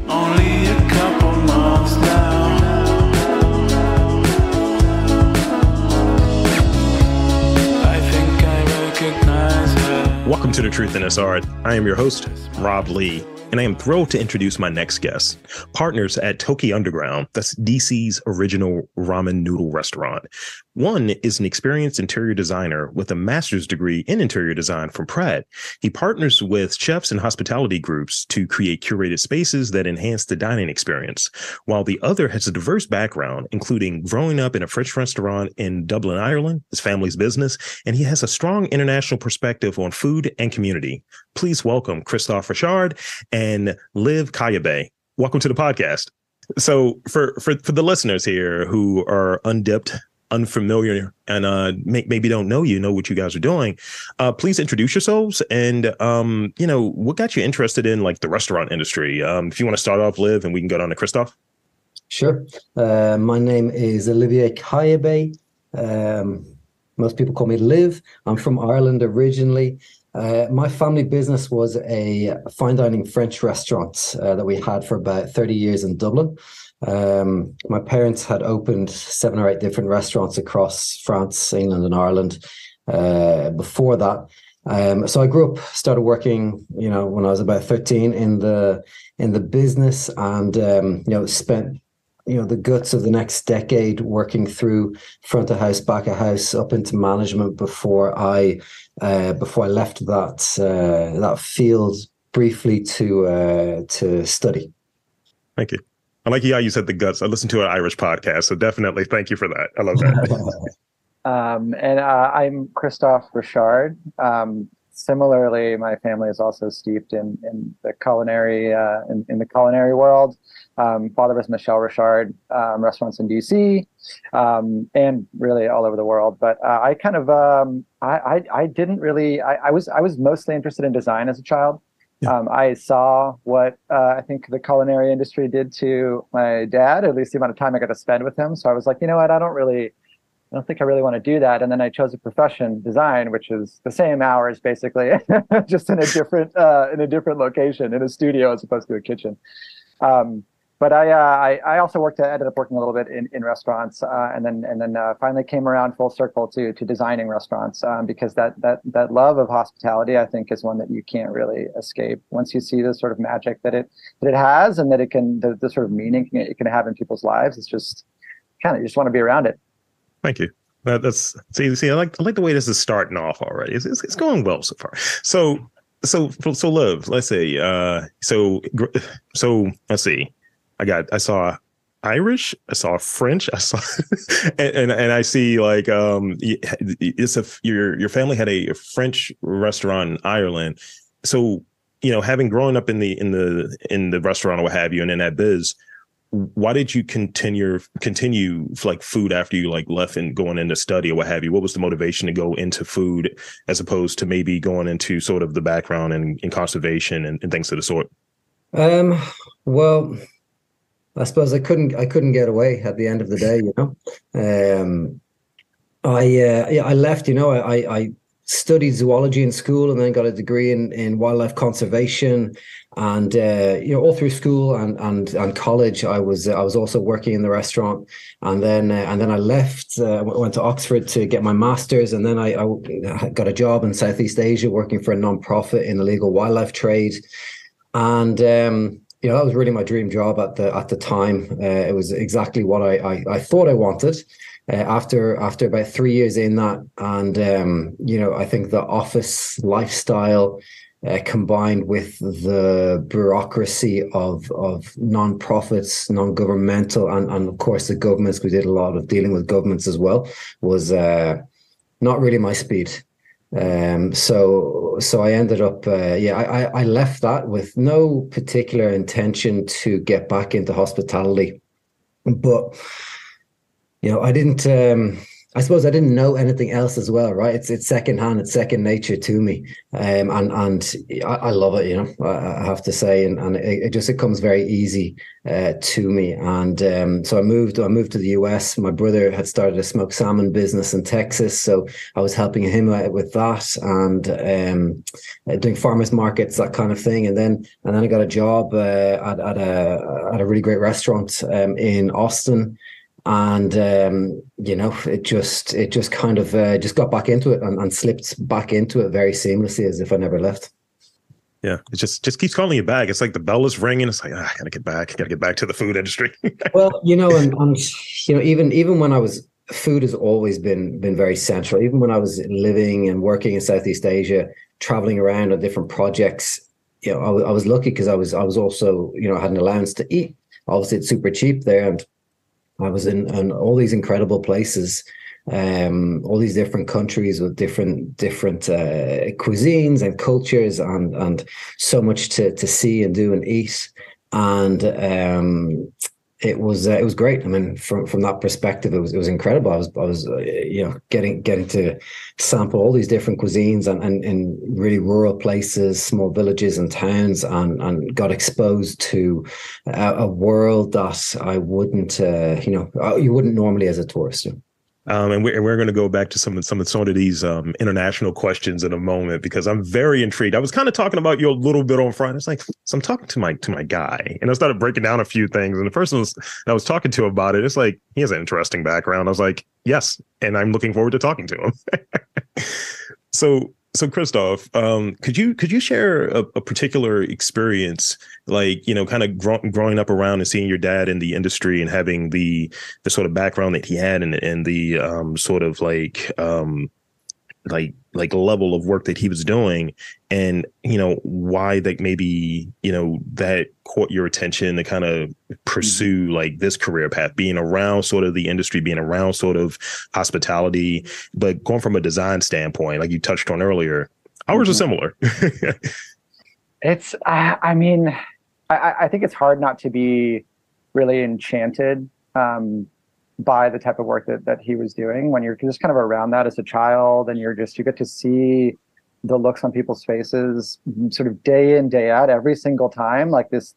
Only a couple months now. I think I recognize her. Welcome to The Truth in This Art. I am your host, Rob Lee, and I am thrilled to introduce my next guest, partners at Toki Underground. That's DC's original ramen noodle restaurant. One is an experienced interior designer with a master's degree in interior design from Pratt. He partners with chefs and hospitality groups to create curated spaces that enhance the dining experience, while the other has a diverse background, including growing up in a French restaurant in Dublin, Ireland, his family's business, and he has a strong international perspective on food and community. Please welcome Christophe Richard and Olivier Caillabet. Welcome to the podcast. So for the listeners here who are undipped, unfamiliar, and maybe don't know what you guys are doing, please introduce yourselves and what got you interested in like the restaurant industry. If you want to start off, Liv, and we can go down to Christophe. Sure. My name is Olivier Caillabet. Most people call me Liv. I'm from Ireland originally. My family business was a fine dining French restaurant that we had for about 30 years in Dublin. My parents had opened 7 or 8 different restaurants across France, England, and Ireland before that. So I grew up, started working, when I was about 13 in the business, and spent the guts of the next decade working through front of house, back of house, up into management before I left that field briefly to study. Thank you. I like how you said the guts. I listened to an Irish podcast, so definitely thank you for that. I love that. I'm Christophe Richard. Similarly, my family is also steeped in the culinary in the culinary world. Father was Michel Richard, restaurants in DC, and really all over the world. But I kind of I didn't really. I was mostly interested in design as a child. Yeah. I saw what I think the culinary industry did to my dad, at least the amount of time I got to spend with him. So I was like, you know what, I don't think I really want to do that. And then I chose a profession, design, which is the same hours basically, just in a different location, in a studio as opposed to a kitchen. But I also ended up working a little bit in restaurants, and then finally came around full circle to designing restaurants, because that love of hospitality, I think, is one that you can't really escape once you see the sort of magic that it has, and that it can, the sort of meaning it can have in people's lives. It's just kind of, you just want to be around it. Thank you. That's see. I like the way this is starting off already. It's going well so far. So Liv, let's see. So let's see. I saw Irish, I saw French, I saw, and I see like your family had a French restaurant in Ireland. So having grown up in the restaurant or what have you, and in that biz, why did you continue like food after you like left and going into study or what have you? What was the motivation to go into food as opposed to maybe going into sort of the background in conservation and things of the sort? Well, I suppose I couldn't get away at the end of the day, I left, I studied zoology in school and then got a degree in wildlife conservation, and all through school and college I was also working in the restaurant, and then I left, went to Oxford to get my master's, and then I got a job in Southeast Asia working for a non-profit in illegal wildlife trade, and that was really my dream job at the time. It was exactly what I thought I wanted. After about 3 years in that, and I think the office lifestyle combined with the bureaucracy of non-profits, non-governmental, and of course the governments, we did a lot of dealing with governments as well, was not really my speed. So I ended up, I left that with no particular intention to get back into hospitality, but I didn't I suppose I didn't know anything else as well, right? It's secondhand, it's second nature to me, and I love it. I have to say, and it comes very easy to me. And so I moved to the US. My brother had started a smoked salmon business in Texas, so I was helping him out with that and doing farmers markets, that kind of thing. And then I got a job at a really great restaurant in Austin. And it just kind of just got back into it and slipped back into it very seamlessly, as if I never left. Yeah, it just keeps calling you back. It's like the bell is ringing. It's like, I gotta get back to the food industry. Well, and even when I was, food has always been very central. Even when I was living and working in Southeast Asia, traveling around on different projects, I was lucky because I was also, I had an allowance to eat. Obviously, it's super cheap there, and I was in all these incredible places, all these different countries with different cuisines and cultures, and so much to see and do and eat. And it was great. I mean, from that perspective, it was incredible. I was getting to sample all these different cuisines and in really rural places, small villages and towns, and got exposed to a world that I wouldn't you wouldn't normally as a tourist. And we're going to go back to some of these international questions in a moment, because I'm very intrigued. I was kind of talking about you a little bit on Friday. It's like, so I'm talking to my guy, and I started breaking down a few things. And the person that I was talking to about it, it's like, he has an interesting background. I was like, yes, and I'm looking forward to talking to him. So Christophe, could you share a particular experience, like, kind of growing up around and seeing your dad in the industry and having the sort of background that he had and the sort of like level of work that he was doing, and why that maybe that caught your attention to kind of pursue like this career path, being around sort of the industry, being around sort of hospitality, but going from a design standpoint, like you touched on earlier. Ours are similar. It's I mean, I think it's hard not to be really enchanted by the type of work that he was doing when you're just kind of around that as a child, and you get to see the looks on people's faces sort of day in, day out, every single time, like this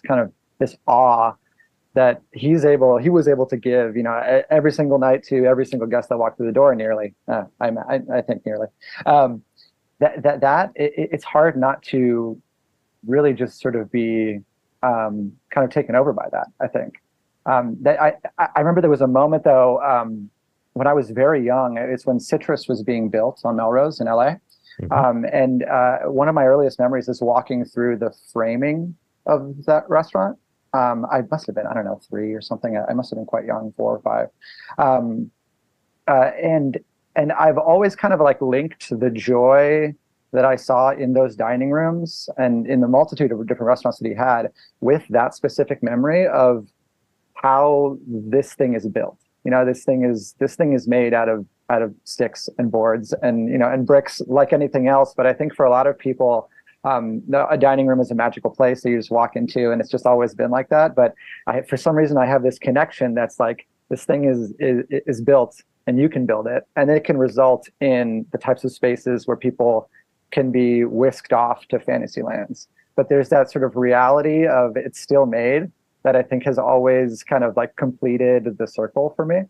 kind of this awe that he was able to give, every single night to every single guest that walked through the door, nearly. I think nearly. It's hard not to really just sort of be kind of taken over by that, I think. I remember there was a moment though, when I was very young. It's when Citrus was being built on Melrose in LA. And one of my earliest memories is walking through the framing of that restaurant. I must have been, I don't know, 3 or something. I must have been quite young, 4 or 5. And I've always kind of like linked the joy that I saw in those dining rooms and in the multitude of different restaurants that he had with that specific memory of how this thing is built. This thing is made out of sticks and boards and and bricks, like anything else. But I think for a lot of people, a dining room is a magical place that you just walk into, and it's just always been like that. But for some reason, I have this connection that's like, this thing is built, and you can build it, and it can result in the types of spaces where people can be whisked off to fantasy lands. But there's that sort of reality of it's still made that I think has always kind of like completed the circle for me.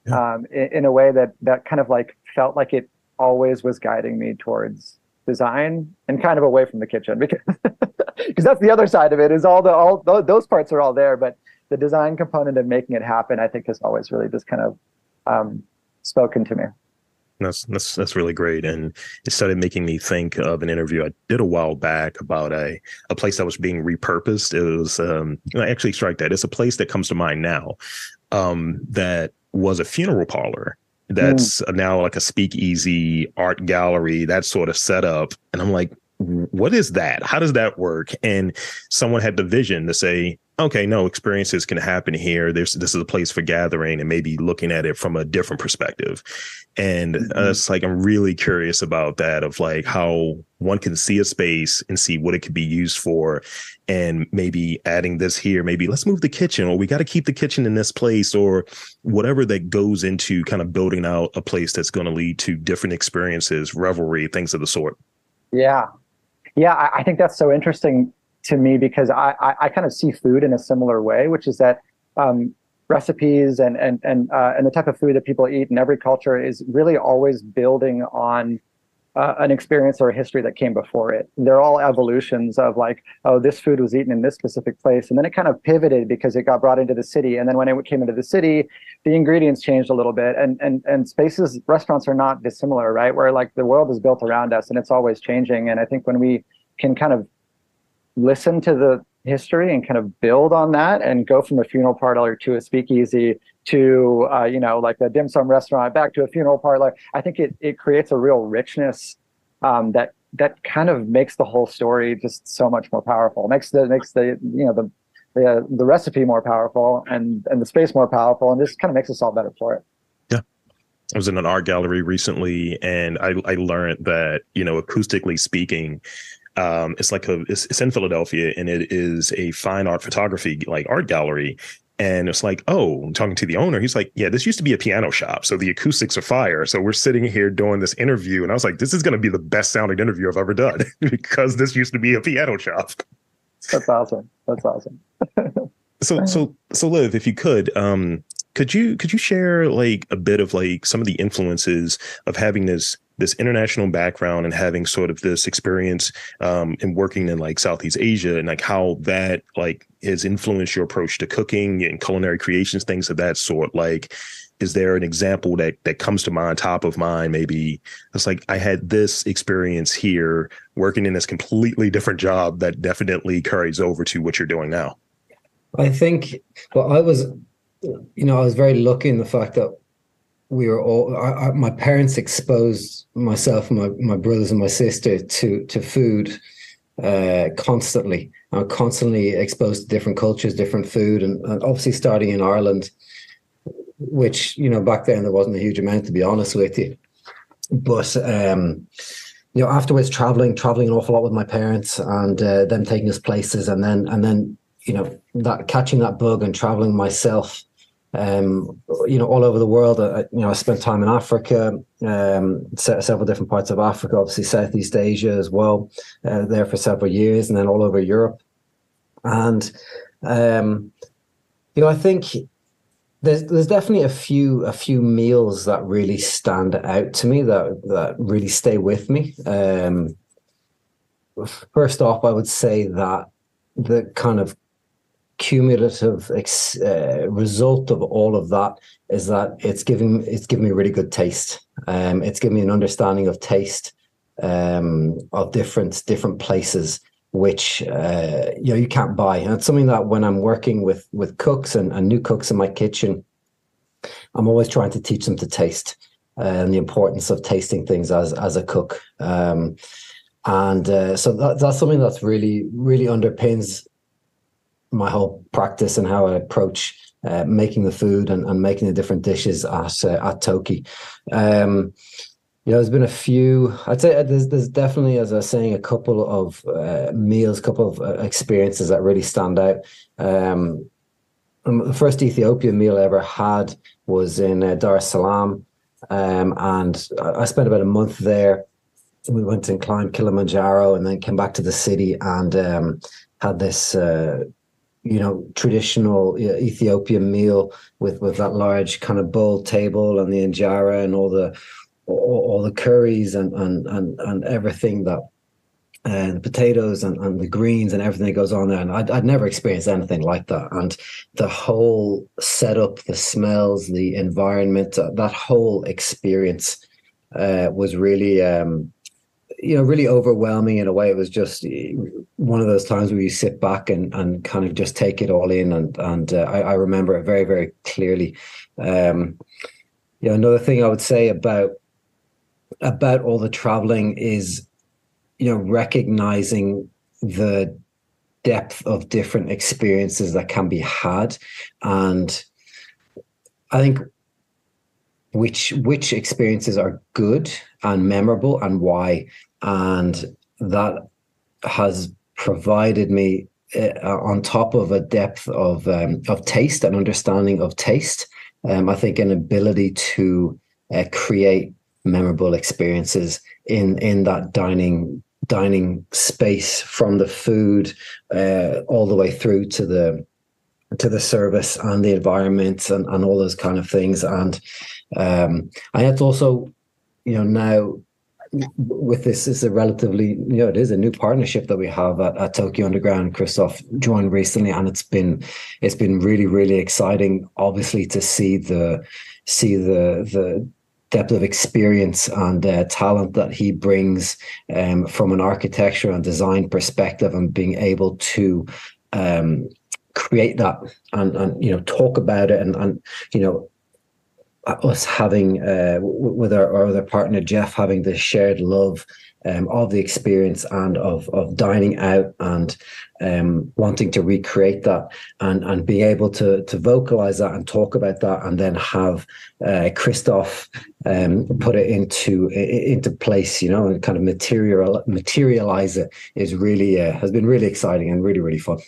In a way that kind of like felt like it always was guiding me towards design and kind of away from the kitchen, because that's the other side of it, is all those parts are all there, but the design component of making it happen, I think, has always really just kind of spoken to me. That's really great. And it started making me think of an interview I did a while back about a place that was being repurposed. It was actually, strike that. It's a place that comes to mind now, that was a funeral parlor that's now like a speakeasy, art gallery, that sort of setup. And I'm like, what is that? How does that work? And someone had the vision to say, okay, no, experiences can happen here. This is a place for gathering and maybe looking at it from a different perspective. And it's like, I'm really curious about that, of like how one can see a space and see what it could be used for, and maybe adding this here, maybe let's move the kitchen, or we got to keep the kitchen in this place, or whatever that goes into kind of building out a place that's going to lead to different experiences, revelry, things of the sort. Yeah. Yeah. I think that's so interesting to me, because I kind of see food in a similar way, which is that recipes and the type of food that people eat in every culture is really always building on an experience or a history that came before it. They're all evolutions of like, oh, this food was eaten in this specific place, and then it kind of pivoted because it got brought into the city. And then when it came into the city, the ingredients changed a little bit. And spaces, restaurants are not dissimilar, right? Where like the world is built around us and it's always changing. And I think when we can kind of listen to the history and kind of build on that and go from a funeral parlor to a speakeasy to like a dim sum restaurant back to a funeral parlor, I think it creates a real richness that kind of makes the whole story just so much more powerful. Makes the recipe more powerful and the space more powerful, and just kind of makes us all better for it. Yeah. I was in an art gallery recently, and I learned that, acoustically speaking, it's in Philadelphia, and it is a fine art photography, like art gallery. And it's like, oh, I'm talking to the owner. He's like, yeah, this used to be a piano shop, so the acoustics are fire. So we're sitting here doing this interview, and I was like, this is going to be the best sounding interview I've ever done because this used to be a piano shop. That's awesome. That's awesome. So Liv, if you could you share like a bit of like some of the influences of having this international background and having sort of this experience in working in like Southeast Asia, and like how that like has influenced your approach to cooking and culinary creations, things of that sort? Like, is there an example that comes to mind, top of mind? Maybe it's like, I had this experience here working in this completely different job that definitely carries over to what you're doing now. I think, well, I was very lucky in the fact that we were all, my parents exposed myself and my brothers and my sister to food constantly. I'm constantly exposed to different cultures, different food, and obviously starting in Ireland, which, back then there wasn't a huge amount, to be honest with you. But, afterwards traveling an awful lot with my parents, and them taking us places, and then that catching that bug and traveling myself, all over the world. I spent time in Africa, several different parts of Africa, obviously Southeast Asia as well, there for several years, and then all over Europe. And I think there's definitely a few meals that really stand out to me, that really stay with me. First off, I would say that the kind of cumulative result of all of that is that it's giving me really good taste. It's given me an understanding of taste of different places, which you can't buy. And it's something that when I'm working with cooks and new cooks in my kitchen, I'm always trying to teach them to taste, and the importance of tasting things as a cook. So that's something that's really, really underpins my whole practice and how I approach making the food and making the different dishes at Toki. There's been a few, I'd say there's definitely, as I was saying, a couple of meals, couple of experiences that really stand out. The first Ethiopian meal I ever had was in Dar es Salaam, and I spent about a month there. We went and climbed Kilimanjaro, and then came back to the city and had this traditional Ethiopian meal with that large kind of bowl table and the injera and all the curries and everything, that the potatoes and the greens and everything that goes on there. And I'd never experienced anything like that. And the whole setup, the smells, the environment, that whole experience was really really overwhelming in a way. It was just one of those times where you sit back and kind of just take it all in. And I remember it very, very clearly. Another thing I would say about all the traveling is, recognizing the depth of different experiences that can be had, and I think which experiences are good and memorable and why, and that has provided me on top of a depth of taste and understanding of taste. I think an ability to create memorable experiences in that dining space, from the food all the way through to the service and the environment and all those kind of things. And it's also, now with this is a relatively, it is a new partnership that we have at Toki Underground. Christophe joined recently, and it's been really, really exciting, obviously, to see the depth of experience and talent that he brings from an architecture and design perspective, and being able to create that and talk about it, and us having with our other partner Jeff, having this shared love of the experience and of dining out, and wanting to recreate that, and being able to vocalize that and talk about that, and then have Christophe put it into place, and kind of materialize it, is really has been really exciting and really, really fun.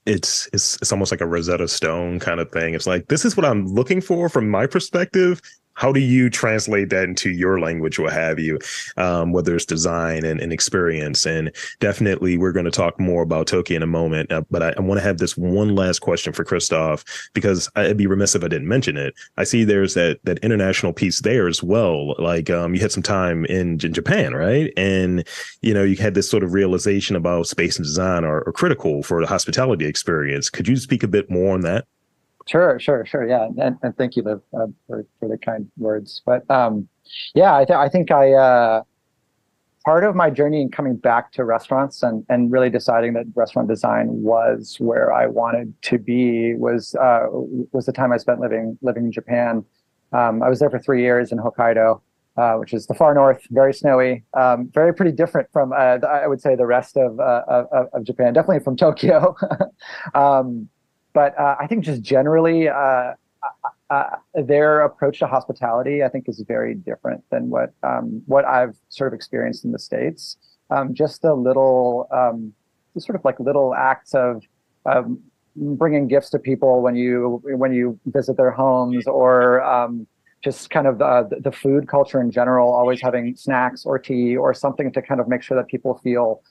It's almost like a Rosetta Stone kind of thing. It's like, this is what I'm looking for from my perspective. How do you translate that into your language, what have you, whether it's design and experience? And definitely, we're going to talk more about Toki in a moment. But I want to have this one last question for Christophe, because I'd be remiss if I didn't mention it. I see there's that international piece there as well. Like you had some time in Japan, right? And, you had this sort of realization about space and design are critical for the hospitality experience. Could you speak a bit more on that? Sure. Yeah. And thank you, Liv, for the kind words. But I think part of my journey in coming back to restaurants and really deciding that restaurant design was where I wanted to be was the time I spent living in Japan. I was there for 3 years in Hokkaido, which is the far north, very snowy, very pretty different from I would say the rest of Japan, definitely from Tokyo. But I think just generally, their approach to hospitality, I think, is very different than what I've sort of experienced in the States. Just the little, sort of like little acts of bringing gifts to people when you visit their homes, or just kind of the food culture in general, always having snacks or tea or something to kind of make sure that people feel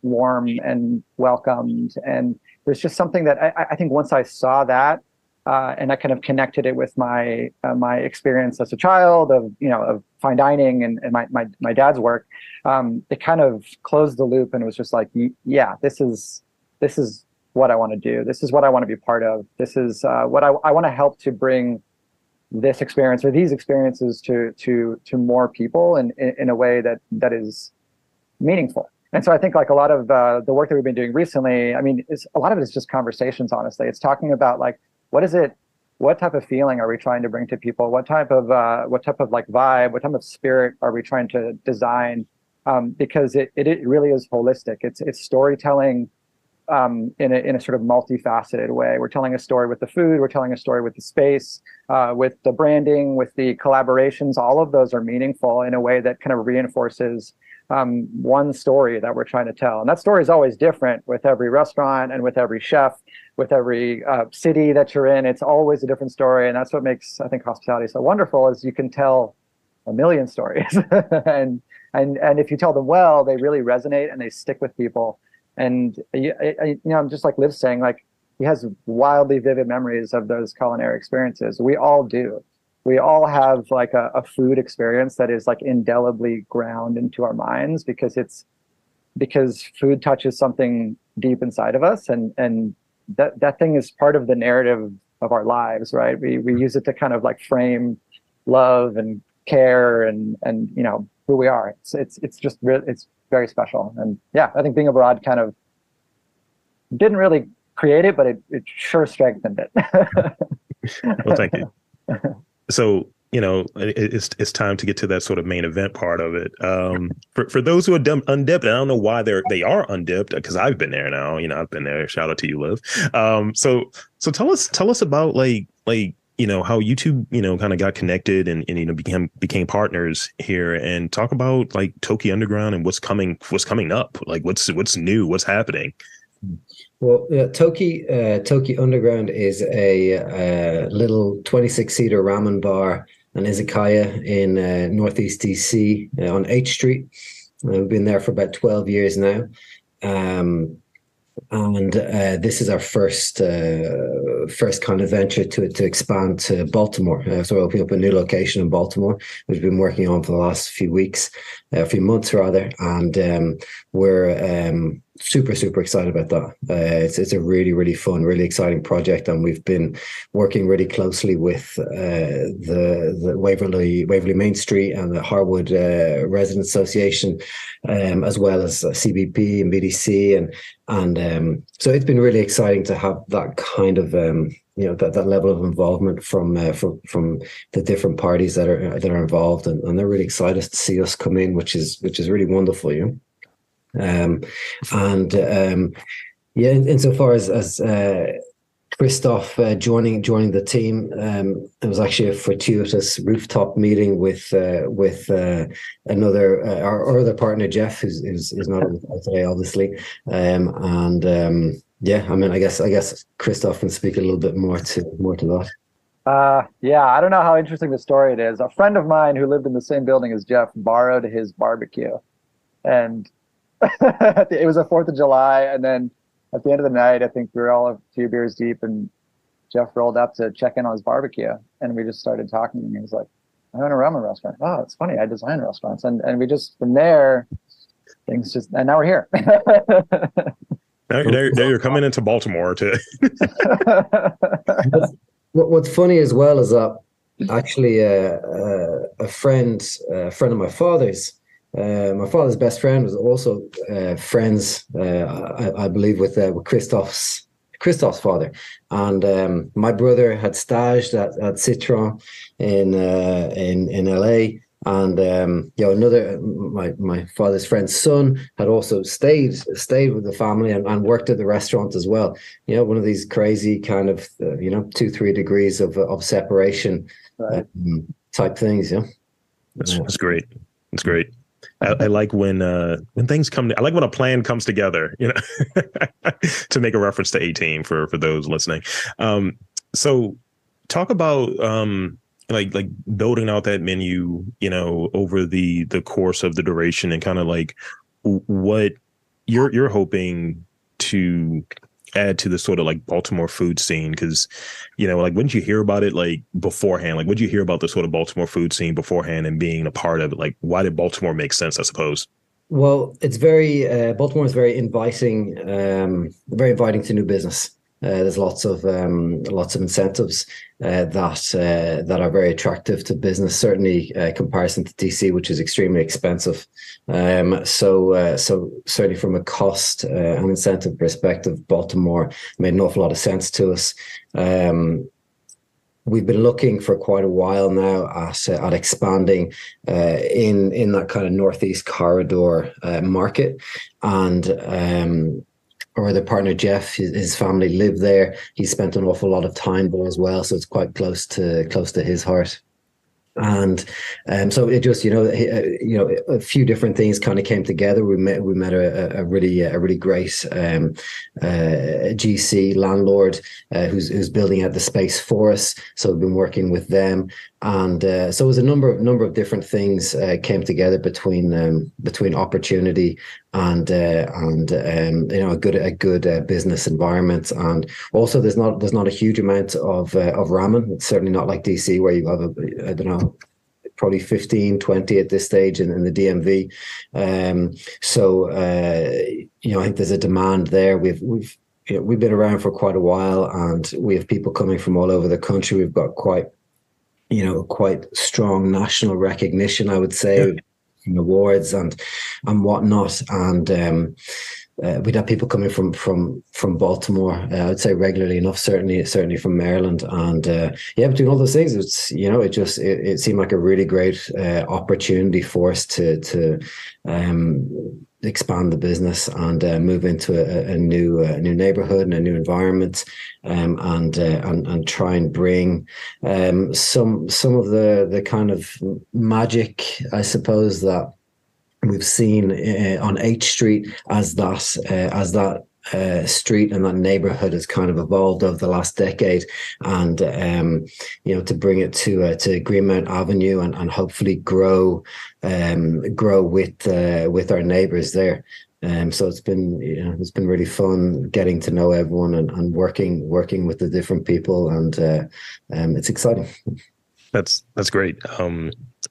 warm and welcomed. And there's just something that I think once I saw that, and I kind of connected it with my experience as a child of fine dining and my dad's work, it kind of closed the loop, and it was just like, yeah, this is what I want to do. This is what I want to be part of. This is what I want to help to bring this experience or these experiences to more people in a way that is meaningful. And so I think like a lot of the work that we've been doing recently, I mean, a lot of it is just conversations, honestly. It's talking about like, what type of feeling are we trying to bring to people? What type of like vibe, what type of spirit are we trying to design? Because it really is holistic. It's storytelling in a sort of multifaceted way. We're telling a story with the food, we're telling a story with the space, with the branding, with the collaborations. All of those are meaningful in a way that kind of reinforces one story that we're trying to tell. And that story is always different with every restaurant and with every chef, with every city that you're in. It's always a different story. And that's what makes, I think, hospitality so wonderful, is you can tell a million stories. and if you tell them well, they really resonate and they stick with people. And I'm just like Liv saying, like, he has wildly vivid memories of those culinary experiences. We all do. We all have like a food experience that is like indelibly ground into our minds because food touches something deep inside of us, and that thing is part of the narrative of our lives, right? We use it to kind of like frame love and care and who we are. It's just it's very special. And yeah, I think being abroad kind of didn't really create it, but it sure strengthened it. Well, thank you. So, it's time to get to that sort of main event part of it. For those who are undipped, and I don't know why they are undipped, because I've been there now. I've been there. Shout out to you, Liv. So tell us about like how you two kind of got connected and became partners here, and talk about like Toki Underground and what's coming up, like what's new, what's happening. Well, Toki Underground is a little 26-seater ramen bar and izakaya in Northeast DC on H Street. We've been there for about 12 years now. And this is our first kind of venture to expand to Baltimore. So we're opening up a new location in Baltimore, which we've been working on for the last few months rather. And we're super excited about that. It's a really, really fun, really exciting project, and we've been working really closely with the Waverly Main Street and the Harwood Residents Association, as well as CBP and BDC, and so it's been really exciting to have that kind of that level of involvement from the different parties that are involved, and they're really excited to see us come in, which is really wonderful, insofar as Christophe joining the team, it was actually a fortuitous rooftop meeting with another our other partner Jeff, who's not on today, obviously, I guess Christophe can speak a little bit more to that. I don't know how interesting the story it is. A friend of mine who lived in the same building as Jeff borrowed his barbecue, and it was a 4th of July, and then at the end of the night, I think we were all a few beers deep, and Jeff rolled up to check in on his barbecue, and we just started talking, and he was like, I own a ramen restaurant. Oh, it's funny, I design restaurants. And we just, from there, and now we're here. Now you're coming into Baltimore to... What's funny as well is that actually a friend of my father's best friend was also friends, I believe, with Christophe's father, and my brother had staged at Citron in LA, and another my father's friend's son had also stayed with the family and worked at the restaurant as well. One of these crazy kind of 2-3 degrees of separation, right, type things. That's great. It's great. I like when things come. I like when a plan comes together. To make a reference to 18 for those listening. So talk about like building out that menu, over the course of the duration, and kind of like what you're hoping to add to the sort of like Baltimore food scene, because like when did you hear about it like beforehand? Like, what did you hear about the sort of Baltimore food scene beforehand and being a part of it? Like, why did Baltimore make sense, I suppose? Well, it's Baltimore is very inviting to new business. There's lots of incentives that are very attractive to business, certainly comparison to DC, which is extremely expensive. So certainly from a cost and incentive perspective, Baltimore made an awful lot of sense to us. We've been looking for quite a while now at expanding in that kind of Northeast corridor market, and or the partner Jeff, his family live there. He spent an awful lot of time there as well, so it's quite close to his heart. And so it just a few different things kind of came together. We met a really great GC landlord who's building out the space for us. So we've been working with them, and so it was a number of different things came together between opportunity and a good business environment. And also there's not a huge amount of ramen. It's certainly not like DC, where you have probably 15, 20 at this stage in the DMV. I think there's a demand there. We've been around for quite a while, and we have people coming from all over the country. We've got quite strong national recognition, I would say, in awards and whatnot. And we'd have people coming from Baltimore. I'd say regularly enough, certainly from Maryland, and between all those things, it's it seemed like a really great opportunity for us to expand the business and move into a new neighborhood and a new environment, and try and bring some of the kind of magic, I suppose, that we've seen on H Street as that street and that neighborhood has kind of evolved over the last decade, and to bring it to Greenmount Avenue and hopefully grow with our neighbors there. So it's been really fun getting to know everyone and working with the different people, and it's exciting. That's great.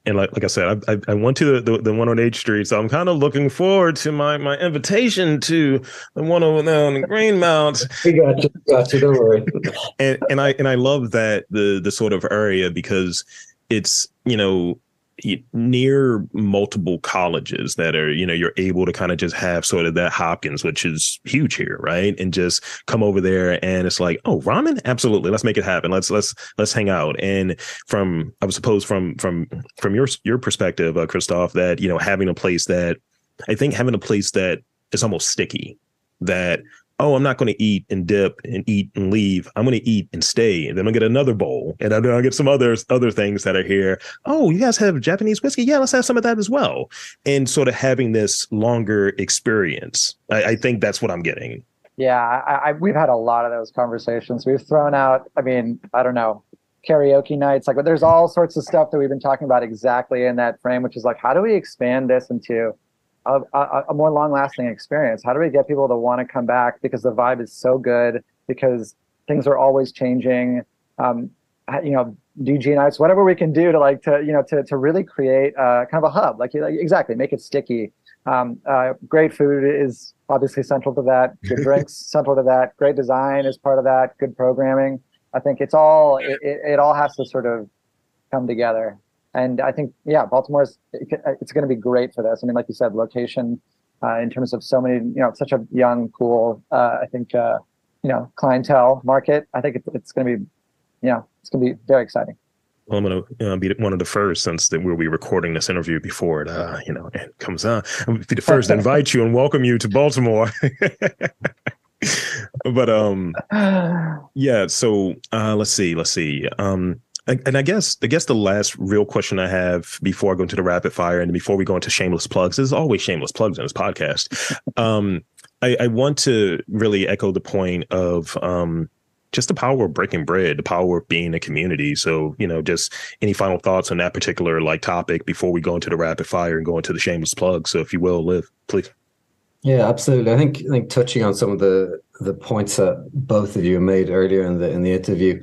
And like I said, I went to the one on H Street, so I'm kind of looking forward to my invitation to the one over there on the Greenmount. We got you. Don't worry. and I love that the sort of area, because it's near multiple colleges that are, you're able to kind of just have sort of that Hopkins, which is huge here, right? And just come over there and it's like, oh, ramen, absolutely, let's make it happen. Let's hang out. And I would suppose from your perspective, Christophe, that having a place that is almost sticky, that, oh, I'm not going to eat and dip and eat and leave. I'm going to eat and stay. And then I'll get another bowl. And then I'll get some other things that are here. Oh, you guys have Japanese whiskey? Yeah, let's have some of that as well. And sort of having this longer experience. I think that's what I'm getting. Yeah, we've had a lot of those conversations. We've thrown out, I don't know, karaoke nights. Like, but there's all sorts of stuff that we've been talking about exactly in that frame, which is like, how do we expand this into a more long-lasting experience? How do we get people to want to come back because the vibe is so good, because things are always changing? DG nights, whatever we can do to really create kind of a hub, like exactly, make it sticky. Great food is obviously central to that. Good drinks central to that. Great design is part of that. Good programming. I think it all has to sort of come together. And I think, Baltimore's, it's going to be great for this. I mean, like you said, location, in terms of so many, such a young, cool, I think, clientele market. I think it's going to be, it's going to be very exciting. Well, I'm going to be one of the first, since we'll be recording this interview before it comes on. I'm going to be the first to invite you and welcome you to Baltimore. But so let's see. And I guess the last real question I have before I go into the rapid fire and before we go into shameless plugs, there's always shameless plugs in this podcast. I want to really echo the point of just the power of breaking bread, the power of being a community. So, just any final thoughts on that particular topic before we go into the rapid fire and go into the shameless plug. So if you will, Liv, please. Yeah, absolutely. I think touching on some of the points that both of you made earlier in the interview,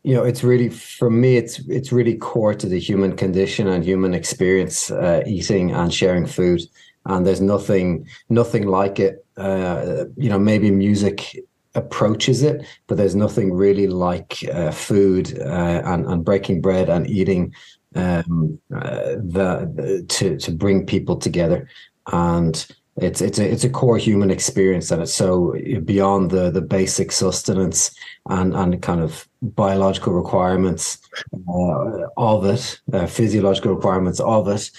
it's really, for me, it's really core to the human condition and human experience, eating and sharing food. And there's nothing like it. Maybe music approaches it, but there's nothing really like food and breaking bread and eating to bring people together. And it's a core human experience, and it's so beyond the basic sustenance and kind of biological requirements of it, physiological requirements of it.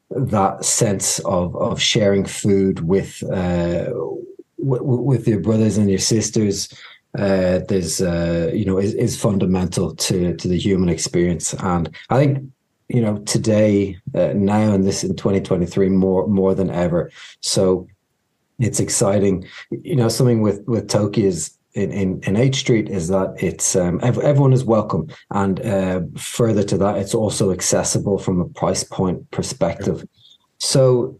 That sense of sharing food with your brothers and your sisters, is fundamental to the human experience. And I think, today, now in 2023, more than ever. So it's exciting. Something with Toki is in H Street is that it's everyone is welcome, and further to that, it's also accessible from a price point perspective. So,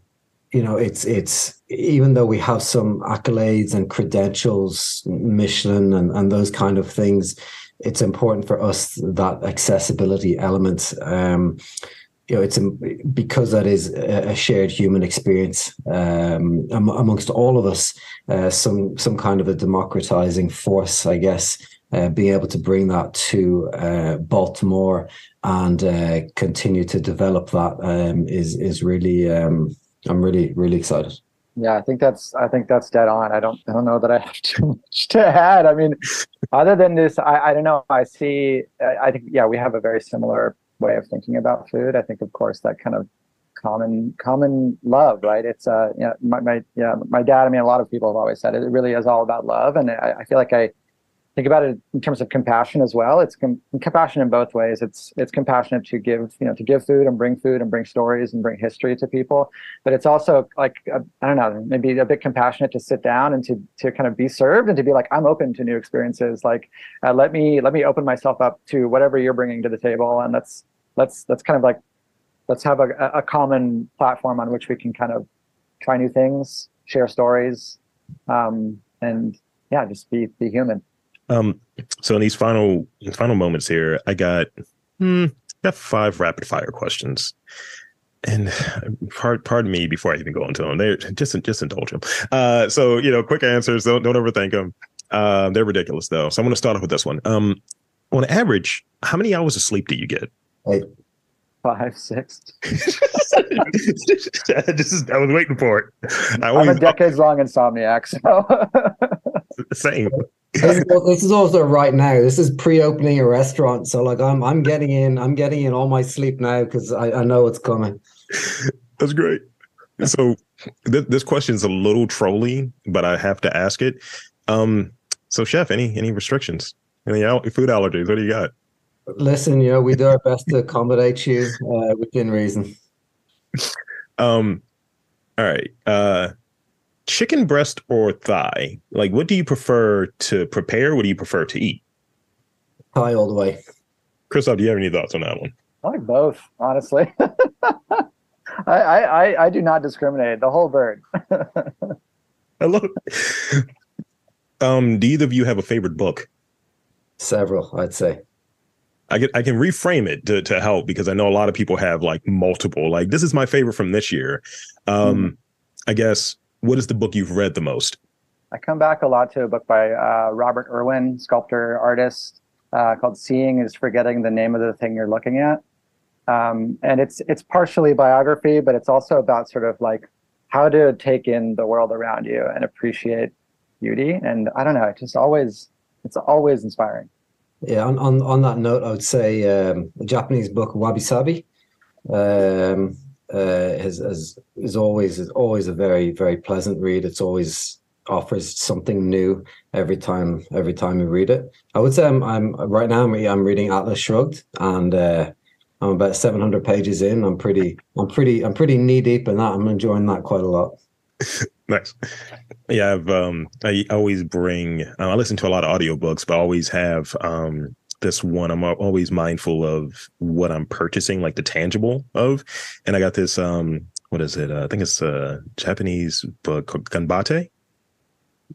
it's even though we have some accolades and credentials, Michelin and those kind of things, it's important for us that accessibility element. It's because that is a shared human experience amongst all of us. Some kind of a democratizing force, I guess. Being able to bring that to Baltimore and continue to develop that is really I'm really, really excited. Yeah, I think that's dead on. I don't know that I have too much to add. I mean, other than this, I don't know. I think yeah, we have a very similar way of thinking about food. I think of course that kind of common love, right? It's my dad. I mean, a lot of people have always said it. It really is all about love, and I feel like I think about it in terms of compassion as well. It's compassion in both ways. It's compassionate to give, to give food and bring stories and bring history to people. But it's also like, I don't know, maybe a bit compassionate to sit down and to kind of be served and to be like, I'm open to new experiences. Like, let me open myself up to whatever you're bringing to the table. And let's kind of like, let's have a common platform on which we can kind of try new things, share stories, and yeah, just be human. So in these final moments here, I got 5 rapid fire questions, and pardon me before I even go into them. They're just indulge them. So quick answers. Don't overthink them. They're ridiculous though. So I'm going to start off with this one. On average, how many hours of sleep do you get? 5, 6. I was waiting for it. I'm a decades-long insomniac, so same. This is also right now. This is pre-opening a restaurant, so like I'm getting in all my sleep now because I know it's coming. That's great. So this question is a little trolly, but I have to ask it. So chef, any restrictions? Any food allergies? What do you got? Listen, we do our best to accommodate you within reason. All right. Chicken breast or thigh? Like, what do you prefer to prepare? What do you prefer to eat? Thigh all the way. Christophe, do you have any thoughts on that one? I like both, honestly. I do not discriminate. The whole bird. I love it. Do either of you have a favorite book? Several, I'd say. I can reframe it to help, because I know a lot of people have like multiple. Like, this is my favorite from this year. I guess, what is the book you've read the most? I come back a lot to a book by Robert Irwin, sculptor, artist, called Seeing is Forgetting the Name of the Thing You're Looking At. And it's partially biography, but it's also about sort of like how to take in the world around you and appreciate beauty. And I don't know, it's always inspiring. Yeah, on that note, I would say the Japanese book Wabi Sabi is always a very, very pleasant read. It's always offers something new every time you read it. I would say I'm right now I'm reading Atlas Shrugged, and I'm about 700 pages in. I'm pretty knee deep in that. I'm enjoying that quite a lot. Nice. Yeah, I always bring. I listen to a lot of audiobooks, but I always have this one. I'm always mindful of what I'm purchasing, like the tangible of. And I got this. What is it? I think it's a Japanese book called Ganbate,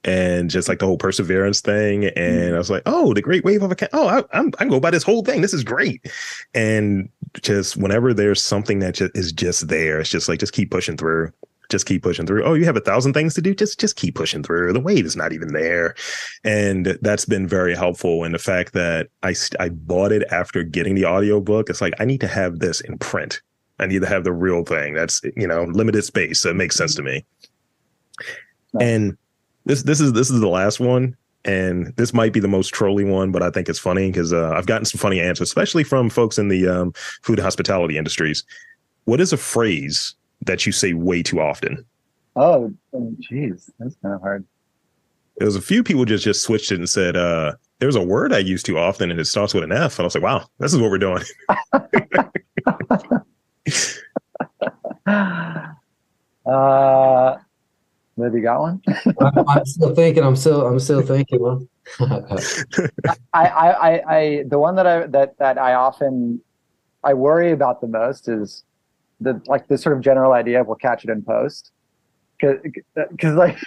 and just like the whole perseverance thing. And I was like, oh, the Great Wave of a Cat. Oh, I can go buy this whole thing. This is great. And just whenever there's something that is just there, it's just like, just keep pushing through. Just keep pushing through. Oh, you have 1,000 things to do. Just keep pushing through. The wave is not even there. And that's been very helpful. And the fact that I bought it after getting the audiobook, it's like, I need to have this in print. I need to have the real thing. That's, limited space. So it makes sense to me. Nice. And this is the last one. And this might be the most trolly one, but I think it's funny because I've gotten some funny answers, especially from folks in the food and hospitality industries. What is a phrase that you say way too often? Oh, geez, that's kind of hard. There was a few people just switched it and said, there's a word I use too often and it starts with an F. And I was like, wow, this is what we're doing. Have you got one? I'm still thinking. I'm still thinking. Man. I the one that I often worry about the most is the sort of general idea of we'll catch it in post, because like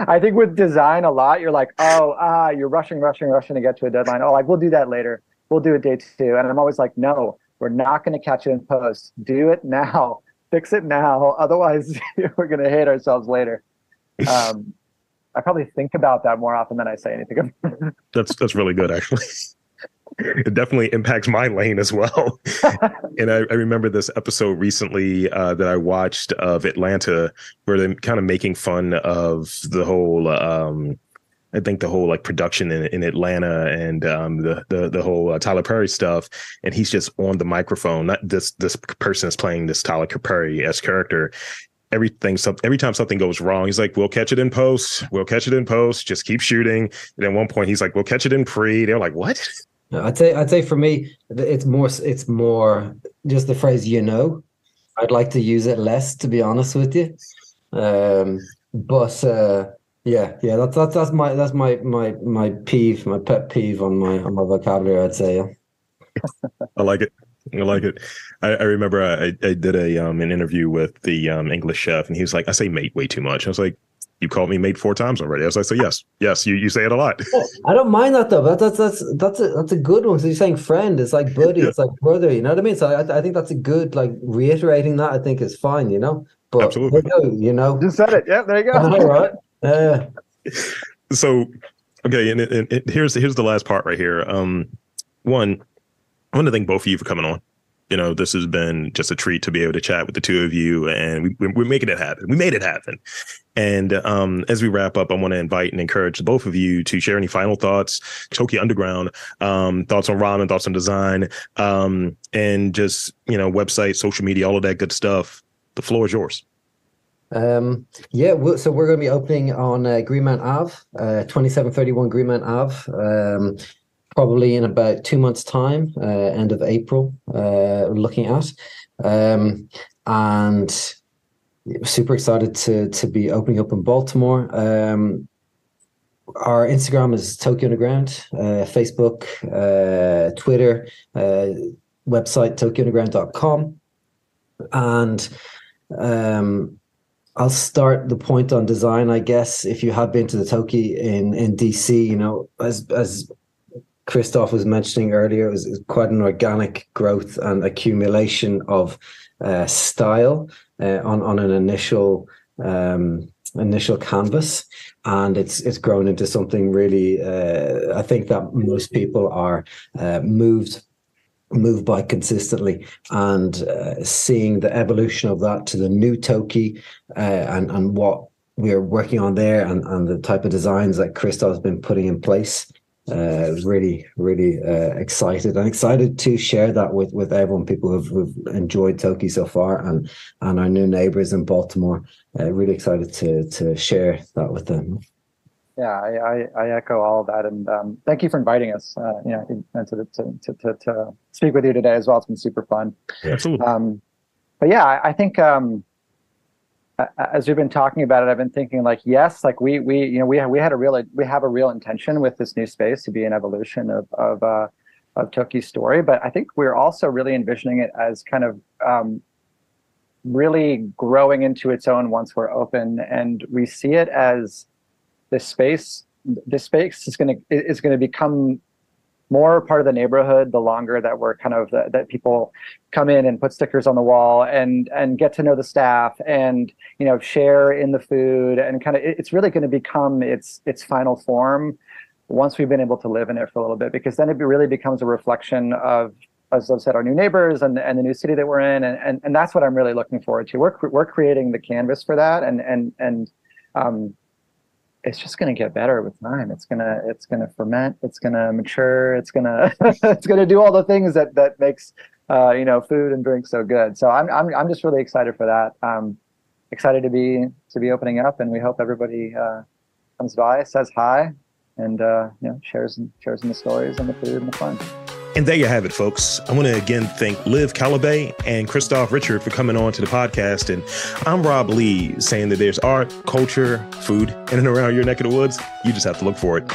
I think with design a lot you're like, you're rushing to get to a deadline. Oh, like we'll do that later. We'll do it day 2. And I'm always like, no, we're not going to catch it in post. Do it now. Fix it now. Otherwise, we're going to hate ourselves later. I probably think about that more often than I say anything. That's really good, actually. It definitely impacts my lane as well. And I remember this episode recently that I watched of Atlanta, where they're kind of making fun of the whole I think the whole like production in Atlanta and the whole Tyler Perry stuff. And he's just on the microphone. Not this person is playing this Tyler Perry-esque character. Every time something goes wrong, he's like, "We'll catch it in post. We'll catch it in post. Just keep shooting." And at one point, he's like, "We'll catch it in pre." They're like, "What?" I'd say for me, it's more just the phrase, you know. I'd like to use it less, to be honest with you. But that's my peeve, my pet peeve on my vocabulary, I'd say. Yeah. I like it. I remember I did an interview with the English chef, and he was like, "I say mate way too much." I was like, "You called me mate 4 times already." I was like, "So yes, you say it a lot." I don't mind that though. But that's a good one. So you're saying friend, it's like buddy, It's like brother. You know what I mean? So I think that's a good, like, reiterating that, I think is fine. You know, but absolutely, you know, just said it. Yeah, there you go. All right. So, okay, and here's the last part right here. One, I want to thank both of you for coming on. You know, this has been just a treat to be able to chat with the two of you, and we're making it happen. We made it happen. And as we wrap up, I want to invite and encourage both of you to share any final thoughts, Toki Underground, thoughts on ramen, thoughts on design, and just, you know, website, social media, all of that good stuff. The floor is yours. So we're going to be opening on Greenmount Ave, 2731 Greenmount Ave, probably in about 2 months' time, end of April, looking at. And super excited to be opening up in Baltimore. Our Instagram is Toki Underground, Facebook, Twitter, website tokiunderground.com. And I'll start the point on design, I guess. If you have been to the Toki in DC, you know, as Christophe was mentioning earlier, it was quite an organic growth and accumulation of style on an initial canvas, and it's grown into something really. I think that most people are moved by consistently, and seeing the evolution of that to the new Toki, and what we're working on there, and the type of designs that Christophe has been putting in place. Really excited to share that with everyone, people who've enjoyed Toki so far, and our new neighbors in Baltimore. Really excited to share that with them. Yeah, I echo all of that, and thank you for inviting us. And to speak with you today as well. It's been super fun. Yeah, absolutely. But yeah, I think as we've been talking about it, I've been thinking, like, yes, like we have a real intention with this new space to be an evolution of Toki's story, but I think we're also really envisioning it as kind of really growing into its own once we're open, and we see it as this space is going to become more part of the neighborhood the longer that we're kind of that people come in and put stickers on the wall and get to know the staff, and, you know, share in the food, and kind of it's really going to become its final form once we've been able to live in it for a little bit, because then it really becomes a reflection of, as I've said, our new neighbors and the new city that we're in, and that's what I'm really looking forward to. We're creating the canvas for that, and it's just going to get better with time. It's going to ferment. It's going to mature. It's going to do all the things that makes food and drink so good. So I'm just really excited for that. Excited to be opening up, and we hope everybody comes by, says hi, and shares in the stories and the food and the fun. And there you have it, folks. I want to again thank Olivier Caillabet and Christophe Richard for coming on to the podcast. And I'm Rob Lee, saying that there's art, culture, food in and around your neck of the woods. You just have to look for it.